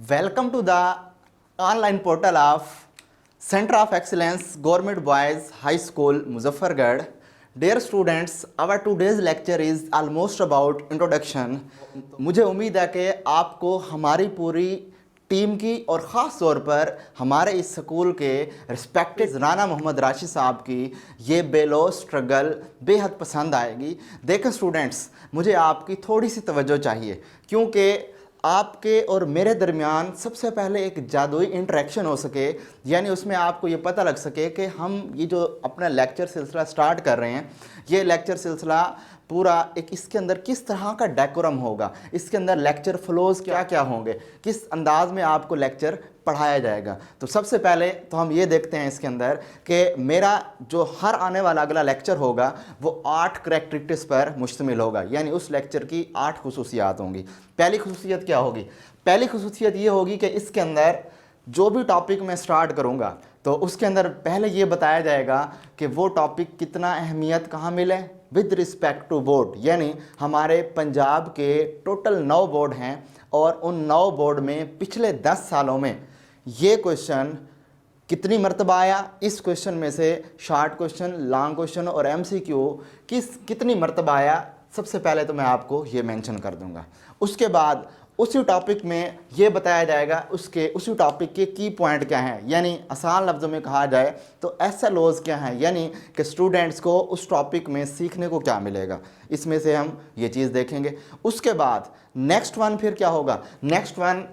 Welcome to the online portal of Center of Excellence Government Boys High School, Muzaffargarh. Dear students, our today's lecture is almost about introduction. मुझे उम्मीद है कि आपको हमारी पूरी team की और ख़ास तौर पर हमारे इस स्कूल के रिस्पेक्टेड राना मोहम्मद राशिद साहब की ये बेलौस स्ट्रगल बेहद पसंद आएगी। देखें स्टूडेंट्स, मुझे आपकी थोड़ी सी तवज्जो चाहिए क्योंकि आपके और मेरे दरमियान सबसे पहले एक जादुई इंटरेक्शन हो सके, यानी उसमें आपको ये पता लग सके कि हम ये जो अपना लेक्चर सिलसिला स्टार्ट कर रहे हैं, ये लेक्चर सिलसिला पूरा एक इसके अंदर किस तरह का डेकोरम होगा, इसके अंदर लेक्चर फ्लोज़ क्या क्या होंगे, किस अंदाज में आपको लेक्चर पढ़ाया जाएगा। तो सबसे पहले तो हम ये देखते हैं इसके अंदर कि मेरा जो हर आने वाला अगला लेक्चर होगा वो 8 करैक्टरिस्टिक्स पर मुश्तमिल होगा, यानी उस लेक्चर की 8 खुसूसियात होंगी। पहली खुसूसियत क्या होगी? पहली खुसूसियत ये होगी कि इसके अंदर जो भी टॉपिक मैं स्टार्ट करूँगा तो उसके अंदर पहले ये बताया जाएगा कि वो टॉपिक कितना अहमियत कहाँ मिले विद रिस्पेक्ट टू बोर्ड, यानी हमारे पंजाब के टोटल 9 बोर्ड हैं और उन 9 बोर्ड में पिछले 10 सालों में ये क्वेश्चन कितनी मरतबा आया, इस क्वेश्चन में से शॉर्ट क्वेश्चन, लॉन्ग क्वेश्चन और एमसीक्यू कितनी मरतबा आया, सबसे पहले तो मैं आपको ये मेंशन कर दूंगा। उसके बाद उसी टॉपिक में ये बताया जाएगा उसी टॉपिक के की पॉइंट क्या हैं, यानी आसान लफ्ज़ों में कहा जाए तो SLOs क्या हैं, यानी कि स्टूडेंट्स को उस टॉपिक में सीखने को क्या मिलेगा, इसमें से हम ये चीज़ देखेंगे। उसके बाद नेक्स्ट वन फिर क्या होगा? नेक्स्ट वन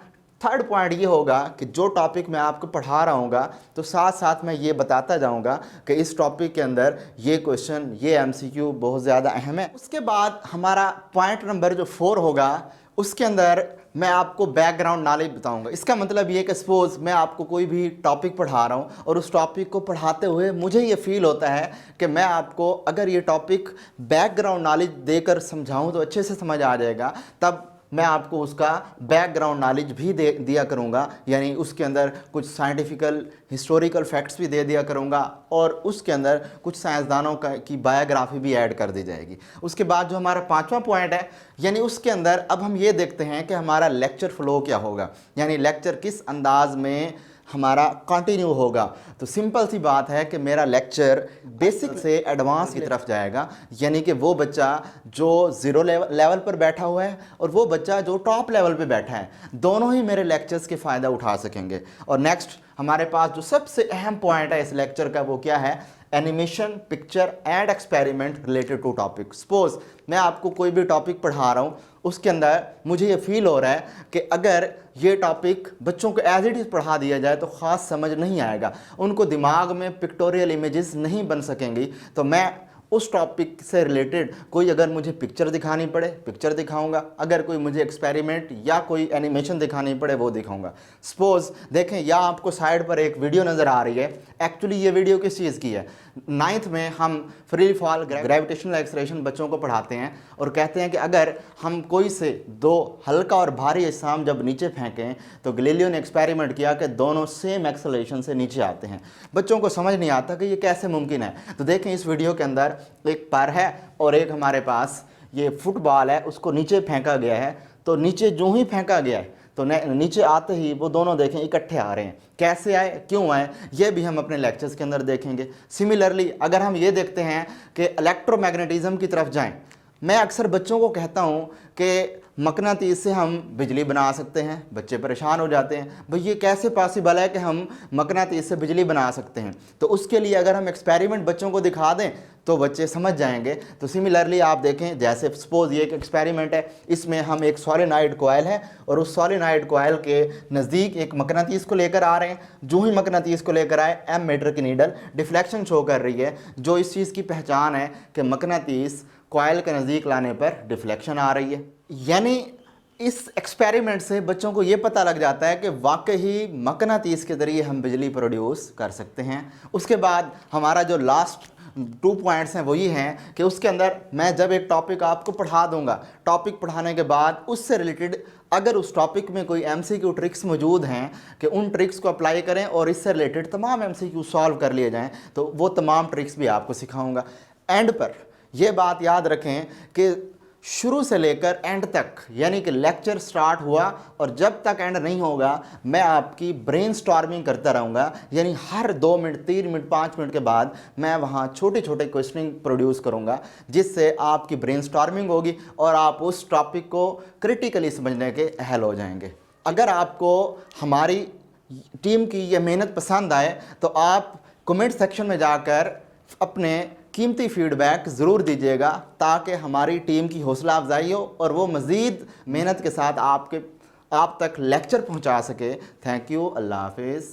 थर्ड पॉइंट ये होगा कि जो टॉपिक मैं आपको पढ़ा रहा हूँगा तो साथ साथ मैं ये बताता जाऊँगा कि इस टॉपिक के अंदर ये क्वेश्चन, ये MCQ बहुत ज़्यादा अहम है। उसके बाद हमारा पॉइंट नंबर जो 4 होगा उसके अंदर मैं आपको बैकग्राउंड नॉलेज बताऊंगा। इसका मतलब ये कि सपोज़ मैं आपको कोई भी टॉपिक पढ़ा रहा हूँ और उस टॉपिक को पढ़ाते हुए मुझे ये फील होता है कि मैं आपको अगर ये टॉपिक बैकग्राउंड नॉलेज देकर समझाऊँ तो अच्छे से समझ आ जाएगा, तब मैं आपको उसका बैकग्राउंड नॉलेज भी दिया करूँगा, यानी उसके अंदर कुछ साइंटिफिकल हिस्टोरिकल फैक्ट्स भी दे दिया करूँगा और उसके अंदर कुछ साइंसदानों की बायोग्राफी भी ऐड कर दी जाएगी। उसके बाद जो हमारा 5वां पॉइंट है, यानी उसके अंदर अब हम ये देखते हैं कि हमारा लेक्चर फ्लो क्या होगा, यानी लेक्चर किस अंदाज में हमारा कंटिन्यू होगा। तो सिंपल सी बात है कि मेरा लेक्चर बेसिक से एडवांस की तरफ जाएगा, यानी कि वो बच्चा जो 0 लेवल पर बैठा हुआ है और वो बच्चा जो टॉप लेवल पे बैठा है, दोनों ही मेरे लेक्चर्स के फ़ायदा उठा सकेंगे। और नेक्स्ट हमारे पास जो सबसे अहम पॉइंट है इस लेक्चर का, वो क्या है? Animation, picture and experiment related to topic. Suppose मैं आपको कोई भी टॉपिक पढ़ा रहा हूँ, उसके अंदर मुझे ये फील हो रहा है कि अगर ये टॉपिक बच्चों को एज इट इज़ पढ़ा दिया जाए तो ख़ास समझ नहीं आएगा, उनको दिमाग में पिक्टोरियल इमेजेस नहीं बन सकेंगी, तो मैं उस टॉपिक से रिलेटेड कोई अगर मुझे पिक्चर दिखानी पड़े पिक्चर दिखाऊंगा, अगर कोई मुझे एक्सपेरिमेंट या कोई एनिमेशन दिखानी पड़े वो दिखाऊंगा। सपोज देखें, या आपको साइड पर एक वीडियो नज़र आ रही है, एक्चुअली ये वीडियो किस चीज़ की है? 9th में हम फ्री फॉल ग्रेविटेशनल एक्सेलरेशन बच्चों को पढ़ाते हैं और कहते हैं कि अगर हम कोई से 2 हल्का और भारी अजसाम जब नीचे फेंकें तो गैलीलियो ने एक्सपेरिमेंट किया कि दोनों सेम एक्सेलरेशन से नीचे आते हैं। बच्चों को समझ नहीं आता कि ये कैसे मुमकिन है। तो देखें इस वीडियो के अंदर एक पर है और एक हमारे पास ये फुटबॉल है, उसको नीचे फेंका गया है, तो नीचे जो ही फेंका गया है तो नीचे आते ही वो दोनों देखें इकट्ठे आ रहे हैं। कैसे आए, क्यों आए, ये भी हम अपने लेक्चर्स के अंदर देखेंगे। सिमिलरली अगर हम ये देखते हैं कि इलेक्ट्रोमैग्नेटिज्म की तरफ जाएं, मैं अक्सर बच्चों को कहता हूँ कि मकनातीस से हम बिजली बना सकते हैं, बच्चे परेशान हो जाते हैं, भाई ये कैसे पॉसिबल है कि हम मकनातीस से बिजली बना सकते हैं। तो उसके लिए अगर हम एक्सपेरिमेंट बच्चों को दिखा दें तो बच्चे समझ जाएंगे। तो सिमिलरली आप देखें, जैसे सपोज ये एक एक्सपेरिमेंट है, इसमें हम एक सोलेनॉइड कॉइल है और उस सोलेनॉइड कॉइल के नज़दीक एक मकनातीस को लेकर आ रहे हैं। जो ही मकनातीस को लेकर आए, एम मीटर की नीडल डिफ्लेक्शन शो कर रही है, जो इस चीज़ की पहचान है कि मकनातीस कॉइल के नज़दीक लाने पर डिफ्लेक्शन आ रही है। यानी इस एक्सपेरिमेंट से बच्चों को ये पता लग जाता है कि वाकई ही मकनातीस के ज़रिए हम बिजली प्रोड्यूस कर सकते हैं। उसके बाद हमारा जो लास्ट 2 पॉइंट्स हैं वो ये हैं कि उसके अंदर मैं जब एक टॉपिक आपको पढ़ा दूंगा, टॉपिक पढ़ाने के बाद उससे रिलेटेड अगर उस टॉपिक में कोई MCQ ट्रिक्स मौजूद हैं कि उन ट्रिक्स को अप्लाई करें और इससे रिलेटेड तमाम MCQ सॉल्व कर लिए जाएँ, तो वो तमाम ट्रिक्स भी आपको सिखाऊँगा। एंड पर यह बात याद रखें कि शुरू से लेकर एंड तक, यानी कि लेक्चर स्टार्ट हुआ और जब तक एंड नहीं होगा मैं आपकी ब्रेनस्टॉर्मिंग करता रहूँगा। यानी हर 2 मिनट, 3 मिनट, 5 मिनट के बाद मैं वहाँ छोटे छोटे क्वेश्चनिंग प्रोड्यूस करूँगा, जिससे आपकी ब्रेनस्टॉर्मिंग होगी और आप उस टॉपिक को क्रिटिकली समझने के अहल हो जाएंगे। अगर आपको हमारी टीम की ये मेहनत पसंद आए तो आप कमेंट सेक्शन में जाकर अपने कीमती फीडबैक ज़रूर दीजिएगा, ताकि हमारी टीम की हौसला अफजाई हो और वो मज़ीद मेहनत के साथ आप तक लेक्चर पहुंचा सके। Thank you. अल्लाह हाफिज़।